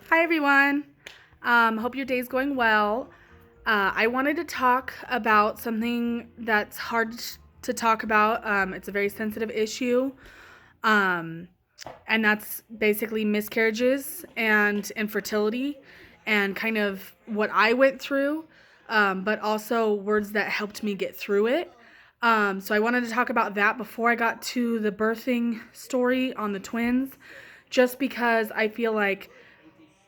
Hi everyone. Hope your day's going well. I wanted to talk about something that's hard to talk about. It's a very sensitive issue, um, and that's basically miscarriages and infertility, and kind of what I went through, but also words that helped me get through it. So I wanted to talk about that before I got to the birthing story on the twins, just because I feel like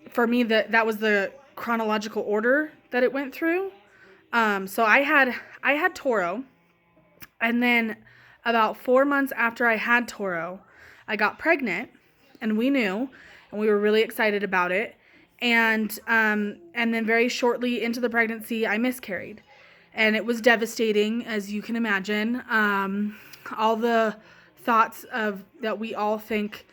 for me that was the chronological order that it went through. So I had Toro, and then about 4 months after I had Toro, I got pregnant, and we knew, and we were really excited about it. And then very shortly into the pregnancy, I miscarried, and it was devastating, as you can imagine. All the thoughts of that we all think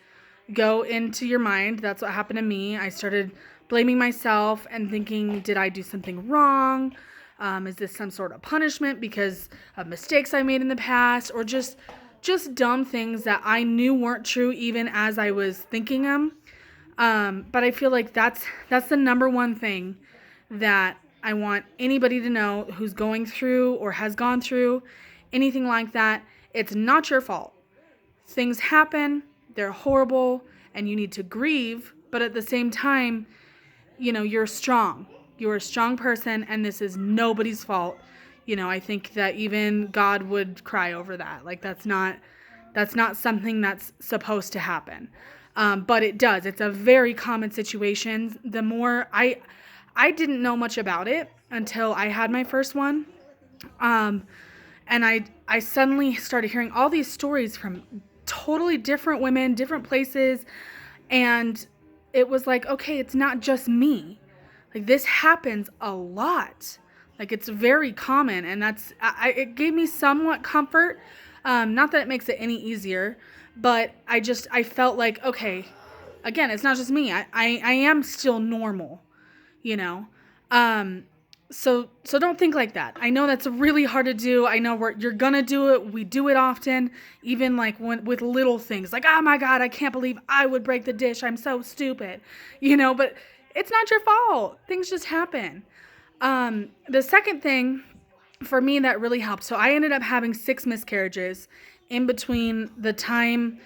go into your mind. That's what happened to me. I started blaming myself and thinking, did I do something wrong? Is this some sort of punishment because of mistakes I made in the past, or just dumb things that I knew weren't true even as I was thinking them. But I feel like that's the number one thing that I want anybody to know who's going through or has gone through anything like that. It's not your fault. Things happen, they're horrible, and you need to grieve, but at the same time, you're strong. You're a strong person, and this is nobody's fault. I think that even God would cry over that. Like that's not something that's supposed to happen. But it does. It's a very common situation. The more I didn't know much about it until I had my first one. Um, and I suddenly started hearing all these stories from totally different women, different places, and it was like, okay, it's not just me. Like this happens a lot. Like it's very common, and it gave me somewhat comfort. Not that it makes it any easier, but I felt like, okay, again, it's not just me. I am still normal, you know. Um, so don't think like that. I know that's really hard to do. I know you're gonna do it. We do it often, even like with little things, like, oh my God, I can't believe I would break the dish. I'm so stupid, But it's not your fault. Things just happen. The second thing for me that really helped. So I ended up having 6 miscarriages in between the time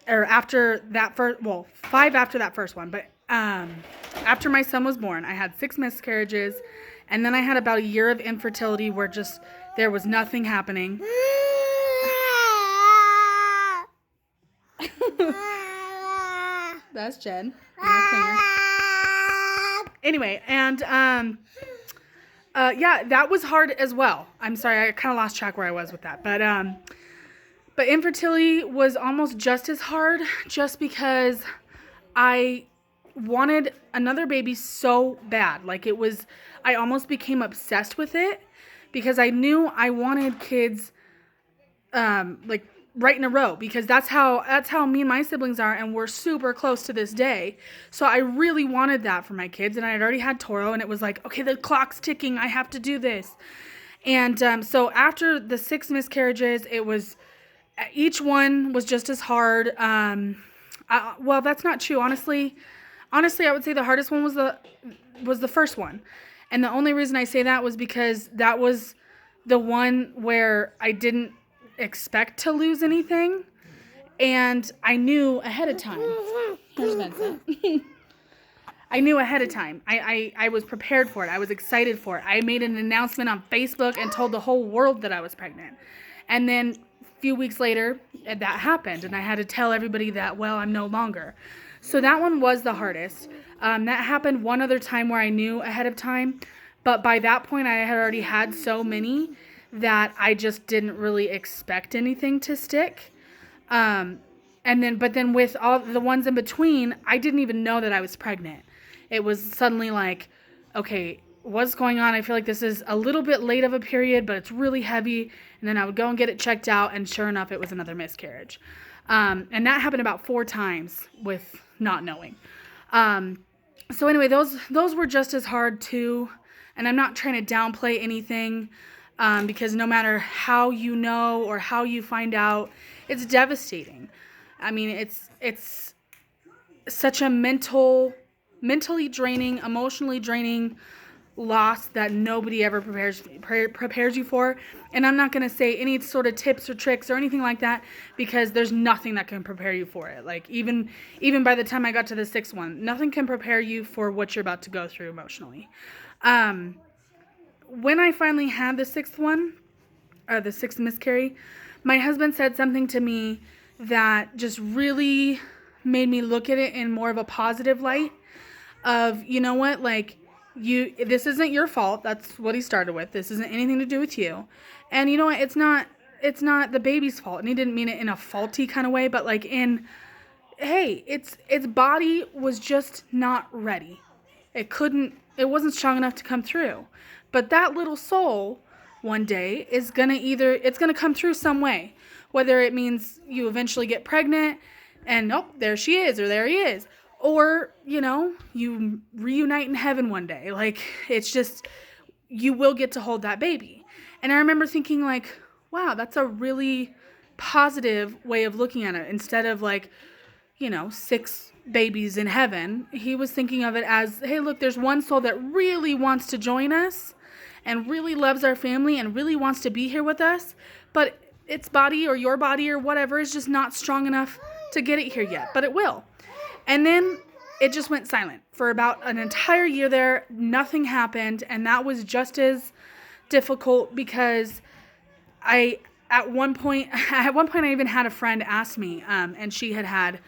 or after that first, well, 5 after that first one, but after my son was born, I had 6 miscarriages, and then I had about a year of infertility where just there was nothing happening. That's Jen. Anyway, and yeah, that was hard as well. I'm sorry, I kind of lost track where I was with that, but infertility was almost just as hard, just because I wanted another baby so bad. Like I almost became obsessed with it because I knew I wanted kids, like right in a row, because that's how me and my siblings are, and we're super close to this day. So I really wanted that for my kids, and I had already had Toro, and it was like, okay, the clock's ticking. I have to do this. And so after the 6 miscarriages, it was each one was just as hard. Well, that's not true. Honestly, I would say the hardest one was the first one, and the only reason I say that was because that was the one where I didn't expect to lose anything, and I knew ahead of time. There's Vincent. I knew ahead of time. I was prepared for it. I was excited for it. I made an announcement on Facebook and told the whole world that I was pregnant. And then a few weeks later, that happened. And I had to tell everybody that, well, I'm no longer. So that one was the hardest. That happened one other time where I knew ahead of time. But by that point, I had already had so many that I just didn't really expect anything to stick. But then with all the ones in between, I didn't even know that I was pregnant. It was suddenly like, okay, what's going on? I feel like this is a little bit late of a period, but it's really heavy. And then I would go and get it checked out, and sure enough, it was another miscarriage. And that happened about 4 times with not knowing. So anyway, those were just as hard too. And I'm not trying to downplay anything, because no matter how you know or how you find out, it's devastating. I mean, it's such a mental mentally draining, emotionally draining loss that nobody ever prepares you for. And I'm not going to say any sort of tips or tricks or anything like that, because there's nothing that can prepare you for it. Like even by the time I got to the sixth one, nothing can prepare you for what you're about to go through emotionally. When I finally had the sixth one, or the sixth miscarry, my husband said something to me that just really made me look at it in more of a positive light of, you know what, like, this isn't your fault. That's what he started with. This isn't anything to do with you. And you know what, it's not the baby's fault. And he didn't mean it in a faulty kind of way, but like hey, its body was just not ready. It wasn't strong enough to come through. But that little soul one day it's gonna come through some way. Whether it means you eventually get pregnant and there she is, or there he is. Or, you reunite in heaven one day. Like, it's just, you will get to hold that baby. And I remember thinking like, wow, that's a really positive way of looking at it. Instead of like, 6 babies in heaven, he was thinking of it as, hey, look, there's one soul that really wants to join us and really loves our family and really wants to be here with us. But its body or your body or whatever is just not strong enough to get it here yet. But it will. And then it just went silent for about an entire year there. Nothing happened. And that was just as difficult because at one point I even had a friend ask me, and she had,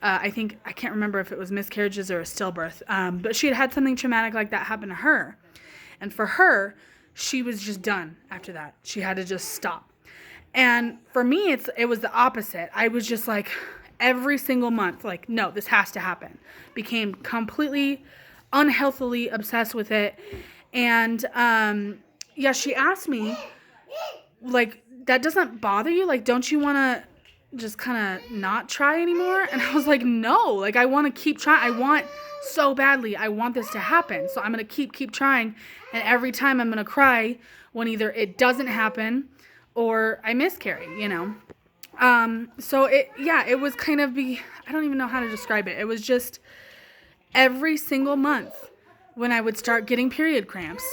I can't remember if it was miscarriages or a stillbirth, but she had something traumatic like that happen to her. And for her, she was just done after that. She had to just stop. And for me, it was the opposite. I was just like, every single month, like, no, this has to happen. Became completely unhealthily obsessed with it. And she asked me, like, that doesn't bother you? Like, don't you want to just kind of not try anymore? And I was like, no, like, I want to keep trying. I want so badly. I want this to happen. So I'm going to keep trying. And every time I'm going to cry when either it doesn't happen or I miscarry, So it was kind of I don't even know how to describe it. It was just every single month when I would start getting period cramps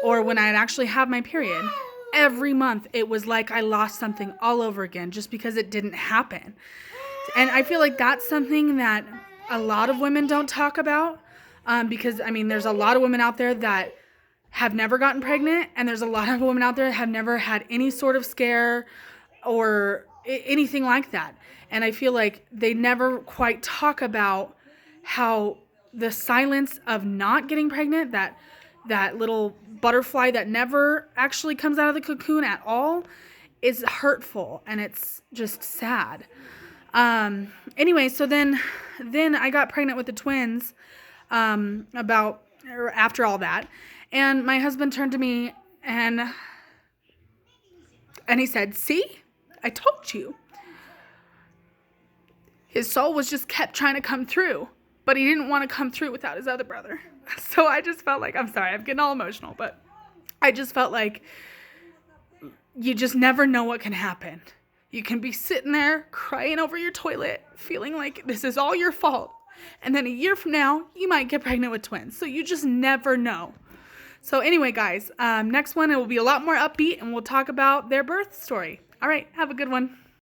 or when I'd actually have my period, every month it was like I lost something all over again just because it didn't happen. And I feel like that's something that a lot of women don't talk about, because, there's a lot of women out there that have never gotten pregnant, and there's a lot of women out there that have never had any sort of scare or anything like that. And I feel like they never quite talk about how the silence of not getting pregnant, that little butterfly that never actually comes out of the cocoon at all, is hurtful, and it's just sad. Anyway, so then I got pregnant with the twins after all that. And my husband turned to me and he said, "See, I told you." His soul was just kept trying to come through, but he didn't want to come through without his other brother. So I just felt like, I'm sorry, I'm getting all emotional, but I just felt like you just never know what can happen. You can be sitting there crying over your toilet, feeling like this is all your fault. And then a year from now, you might get pregnant with twins. So you just never know. So anyway, guys, next one, it will be a lot more upbeat, and we'll talk about their birth story. All right, have a good one.